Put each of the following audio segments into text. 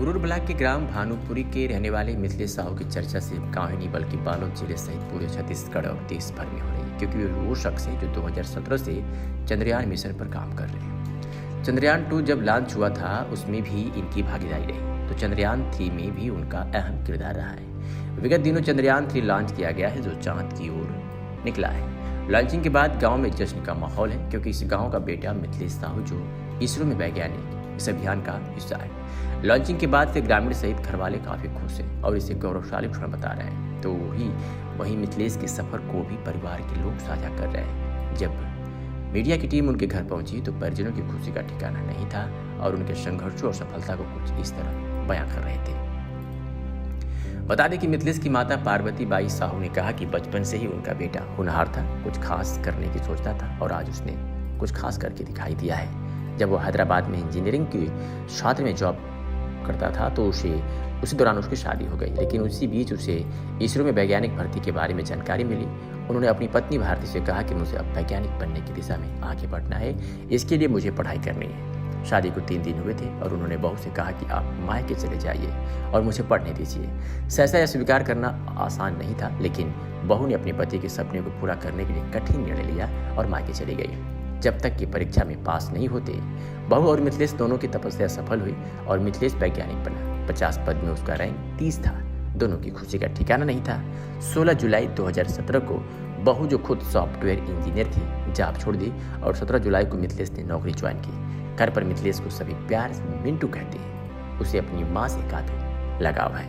गुरूर block के ग्राम भानुपुरी के रहने वाले मिथिलेश साहू की चर्चा सिर्फ गाँव ही नहीं बल्कि बालोद जिले सहित पूरे छत्तीसगढ़ और देश भर में हो रही है, क्योंकि वे वो शख्स हैं जो 2017 से चंद्रयान मिशन पर काम कर रहे हैं। चंद्रयान 2 जब लॉन्च हुआ था उसमें भी इनकी भागीदारी रही, तो चंद्रयान 3 में भी उनका अहम किरदार रहा है। विगत दिनों चंद्रयान 3 लॉन्च किया गया है, जो चांद की ओर निकला है। लॉन्चिंग के बाद गांव में जश्न का माहौल है, क्योंकि इस गांव का बेटा मिथिलेश साहू जो इसरो में वैज्ञानिक इस अभियान का हिस्सा है। लॉन्चिंग के बाद से ग्रामीण सहित घरवाले काफी खुश हैं और इसे गौरवशाली क्षण बता रहे हैं। तो वही मिथिलेश के सफर को भी परिवार के लोग साझा कर रहे हैं। जब मीडिया की टीम उनके घर पहुंची तो परिजनों की खुशी का ठिकाना नहीं था और उनके संघर्षों और सफलता को कुछ इस तरह बयां कर रहे थे। बता दें कि मिथिलेश की माता पार्वती बाई साहू ने कहा कि बचपन से ही उनका बेटा होनहार था, कुछ खास करने की सोचता था और आज उसने कुछ खास करके दिखाई दिया है। जब वो हैदराबाद में इंजीनियरिंग के छात्र में जॉब करता था तो उसी दौरान उसकी शादी हो गई, लेकिन उसी बीच उसे इसरो में वैज्ञानिक भर्ती के बारे में जानकारी मिली। उन्होंने अपनी पत्नी भारती से कहा कि मुझे अब वैज्ञानिक बनने की दिशा में आगे बढ़ना है, इसके लिए मुझे पढ़ाई करनी है। शादी को 3 दिन हुए थे और उन्होंने बहू से कहा कि आप मायके चले जाइए और मुझे पढ़ने दीजिए। सहसा यह स्वीकार करना आसान नहीं था, लेकिन बहू ने अपने पति के सपने को पूरा करने के लिए कठिन निर्णय लिया और मायके चली गई। जब तक कि परीक्षा में पास नहीं होते, बहू और मिथिलेश दोनों की तपस्या सफल हुई और मिथिलेश वैज्ञानिक बना। 50 पद में उसका रैंक 30 था। दोनों की खुशी का ठिकाना नहीं था। 16 जुलाई 2017 को बहू, जो खुद सॉफ्टवेयर इंजीनियर थी, जॉब छोड़ दी और 17 जुलाई को मिथिलेश ने नौकरी ज्वाइन की। घर पर मिथिलेश को सभी प्यार से मिंटू कहते हैं। उसे अपनी माँ से काफी लगाव है।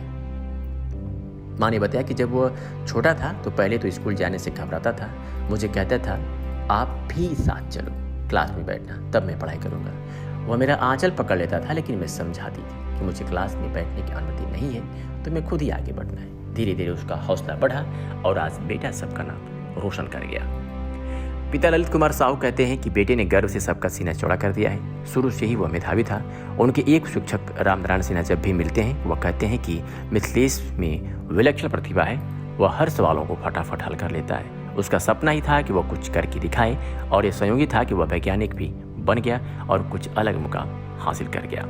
माँ ने बताया कि जब वो छोटा था तो पहले तो स्कूल जाने से घबराता था। मुझे कहता था आप भी साथ चलो, क्लास में बैठना, तब मैं पढ़ाई करूंगा। वह मेरा आंचल पकड़ लेता था, लेकिन मैं समझाती थी कि मुझे क्लास में बैठने की अनुमति नहीं है, तो मैं खुद ही आगे बढ़ना है। धीरे धीरे उसका हौसला बढ़ा और आज बेटा सबका नाम रोशन कर गया। पिता ललित कुमार साहू कहते हैं कि बेटे ने गर्व से सबका सीना चौड़ा कर दिया है। शुरू से ही वह मेधावी था। उनके एक शिक्षक रामनारायण सिन्हा जब भी मिलते हैं वह कहते हैं कि मिथिलेश में विलक्षण प्रतिभा है। वह हर सवालों को फटाफट हल कर लेता है। उसका सपना ही था कि वह कुछ करके दिखाए और यह संयोगी था कि वह वैज्ञानिक भी बन गया और कुछ अलग मुकाम हासिल कर गया।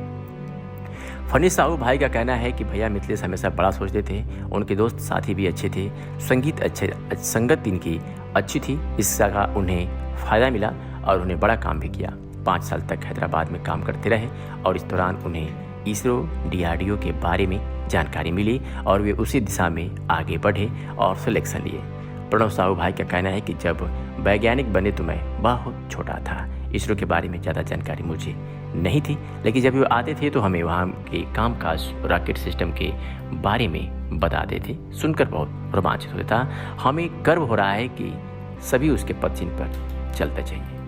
फनीस साहू भाई का कहना है कि भैया मिथिलेश हमेशा बड़ा सोचते थे। उनके दोस्त साथी भी अच्छे थे, संगत इनकी अच्छी थी, इसका उन्हें फायदा मिला और उन्हें बड़ा काम भी किया। 5 साल तक हैदराबाद में काम करते रहे और इस दौरान उन्हें इसरो DRDO के बारे में जानकारी मिली और वे उसी दिशा में आगे बढ़े और सिलेक्शन लिए। प्रणव साहू भाई का कहना है कि जब वैज्ञानिक बने तो मैं बहुत छोटा था। इसरो के बारे में ज़्यादा जानकारी मुझे नहीं थी, लेकिन जब वो आते थे तो हमें वहाँ के कामकाज रॉकेट सिस्टम के बारे में बताते थे। सुनकर बहुत रोमांचित होता था। हमें गर्व हो रहा है कि सभी उसके पद चिन्ह पर चलते चाहिए।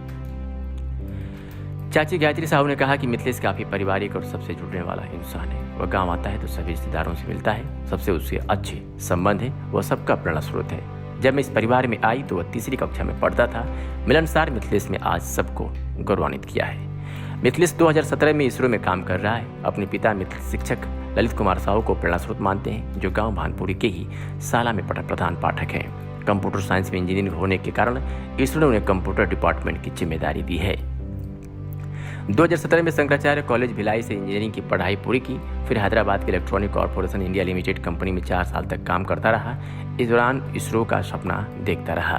चाची गायत्री साहू ने कहा कि मिथिलेश काफ़ी पारिवारिक और सबसे जुड़ने वाला इंसान है। वह गाँव आता है तो सभी रिश्तेदारों से मिलता है, सबसे उससे अच्छे संबंध है, वह सबका प्रेरणा स्रोत है। जब मैं इस परिवार में आई तो वह 3री कक्षा में पढ़ता था। मिलनसार मिथिलेश ने आज सबको गौरवान्वित किया है। मिथिलेश 2017 में इसरो में काम कर रहा है। अपने पिता शिक्षक ललित कुमार साहू को प्रेरणा स्रोत मानते हैं, जो गांव भानपुरी के ही शाला में प्रधान पाठक हैं। कंप्यूटर साइंस में इंजीनियर होने के कारण इसरो ने उन्हें कंप्यूटर डिपार्टमेंट की जिम्मेदारी दी है। 2017 में शंकराचार्य कॉलेज भिलाई से इंजीनियरिंग की पढ़ाई पूरी की। फिर हैदराबाद के electronic corporation India limited company में 4 साल तक काम करता रहा। इस दौरान इसरो का सपना देखता रहा।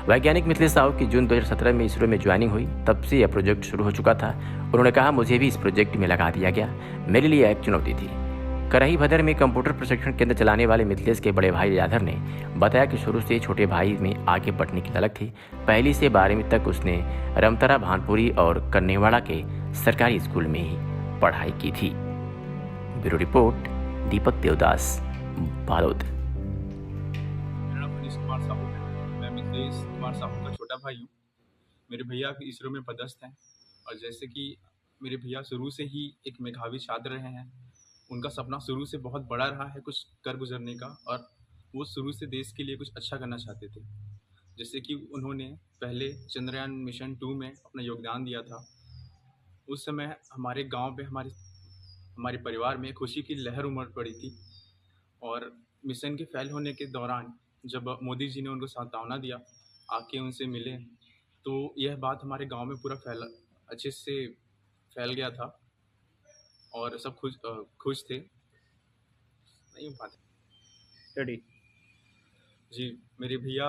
वैज्ञानिक मिथिलेश साहू की जून 2017 में इसरो में ज्वाइनिंग हुई। तब से यह प्रोजेक्ट शुरू हो चुका था। उन्होंने कहा, मुझे भी इस प्रोजेक्ट में लगा दिया गया। मेरे लिए एक चुनौती थी। कराही भदर में कंप्यूटर प्रशिक्षण केंद्र चलाने वाले मिथिलेश के बड़े भाई यादव ने बताया कि शुरू से छोटे भाई में आगे बढ़ने की तलक थी। 1ली से 12वीं तक उसने रमतरा, भानपुरी और कन्नेवाड़ा के सरकारी स्कूल में ही पढ़ाई की थी। ब्यूरो रिपोर्ट, दीपक देवदास, बालोद। मेरा नाम फनीस कुमार साहू है। मैं मिथिलेश कुमार साहू का छोटा भाई हूँ। मेरे भैया इसरो में पदस्थ हैं और जैसे कि मेरे भैया शुरू से ही एक मेधावी छात्र रहे हैं। उनका सपना शुरू से बहुत बड़ा रहा है कुछ कर गुजरने का, और वो शुरू से देश के लिए कुछ अच्छा करना चाहते थे। जैसे कि उन्होंने पहले चंद्रयान मिशन 2 में अपना योगदान दिया था। उस समय हमारे गांव में हमारे परिवार में खुशी की लहर उमड़ पड़ी थी। और मिशन के फेल होने के दौरान जब मोदी जी ने उनको सांत्वना दिया, आके उनसे मिले, तो यह बात हमारे गांव में पूरा अच्छे से फैल गया था। और सब खुश थे। नहीं हो पाते। रेडी। जी, मेरे भैया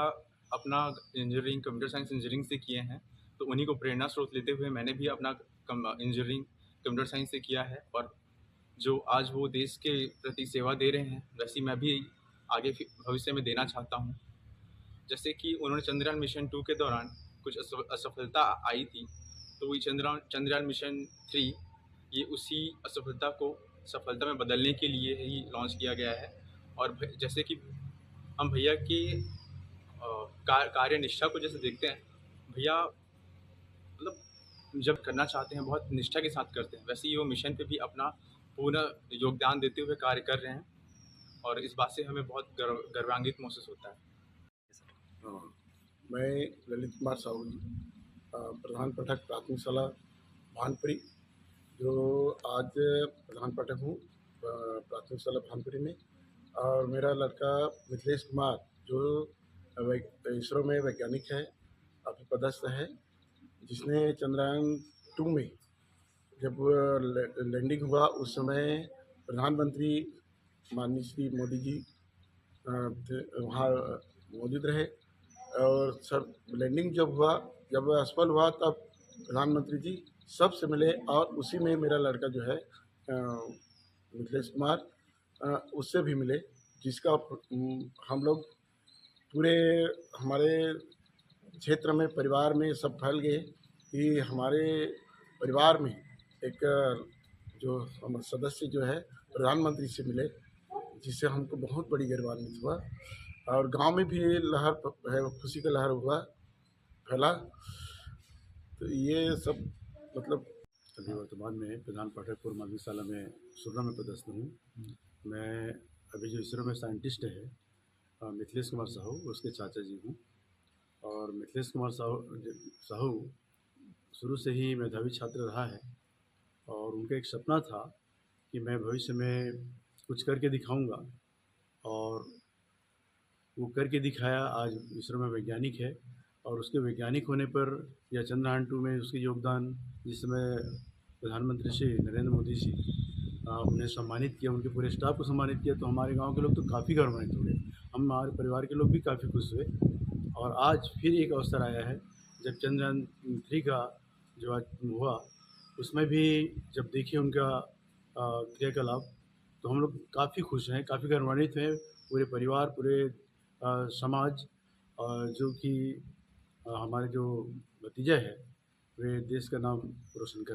अपना इंजीनियरिंग कंप्यूटर साइंस इंजीनियरिंग से किए हैं, तो उन्हीं को प्रेरणा स्रोत लेते हुए मैंने भी अपना इंजीनियरिंग कंप्यूटर साइंस से किया है और जो आज वो देश के प्रति सेवा दे रहे हैं, वैसी मैं भी आगे भविष्य में देना चाहता हूँ। जैसे कि उन्होंने चंद्रयान मिशन 2 के दौरान कुछ असफलता आई थी, तो वही चंद्रयान मिशन 3 ये उसी असफलता को सफलता में बदलने के लिए ही लॉन्च किया गया है। और जैसे कि हम भैया की कार्य निष्ठा को जैसे देखते हैं, भैया मतलब जब करना चाहते हैं बहुत निष्ठा के साथ करते हैं, वैसे ही वो मिशन पे भी अपना पूर्ण योगदान देते हुए कार्य कर रहे हैं और इस बात से हमें बहुत गर्वान्वित महसूस होता है। हाँ, मैं ललित कुमार साहू जी, प्रधान पाठक प्राथमिक शाला भानपुरी, जो आज प्रधान पाठक हूँ प्राथमिक शाला भानपुरी में। और मेरा लड़का मिथिलेश कुमार, जो इसरो में वैज्ञानिक है, अभी पदस्थ है, जिसने चंद्रयान 2 में जब लैंडिंग हुआ उस समय प्रधानमंत्री माननीय श्री मोदी जी वहाँ मौजूद रहे। और सब लैंडिंग जब हुआ, जब असफल हुआ, तब प्रधानमंत्री जी सबसे मिले और उसी में मेरा लड़का जो है मिथिलेश कुमार उससे भी मिले, जिसका हम लोग पूरे हमारे क्षेत्र में परिवार में सब फैल गए कि हमारे परिवार में एक जो हम सदस्य जो है प्रधानमंत्री से मिले, जिससे हमको बहुत बड़ी गर्वान्वित हुआ और गांव में भी लहर है, खुशी का लहर हुआ फैला। तो ये सब मतलब अभी वर्तमान में प्रधान पाठक पूर्व माध्यमिक शाला में सुरना में पदस्थ हूँ। मैं अभी जो इसरो में साइंटिस्ट है मिथिलेश कुमार साहू, उसके चाचा जी हूँ। और मिथिलेश कुमार साहू शुरू से ही मेधावी छात्र रहा है और उनका एक सपना था कि मैं भविष्य में कुछ करके दिखाऊंगा, और वो करके दिखाया। आज इसरो में वैज्ञानिक है और उसके वैज्ञानिक होने पर या चंद्रयान 2 में उसके योगदान, जिस समय प्रधानमंत्री श्री नरेंद्र मोदी जी उन्हें सम्मानित किया, उनके पूरे स्टाफ को सम्मानित किया, तो हमारे गांव के लोग तो काफ़ी गौरवान्वित हो गए। हमारे परिवार के लोग भी काफ़ी खुश हुए। और आज फिर एक अवसर आया है जब चंद्रयान 3 का जो आज हुआ, उसमें भी जब देखे उनका क्रियाकलाप, तो हम लोग काफ़ी खुश हैं, काफ़ी गौरवान्वित हैं। पूरे परिवार, पूरे समाज, जो कि हमारे जो भतीजा है, वे देश का नाम रोशन कर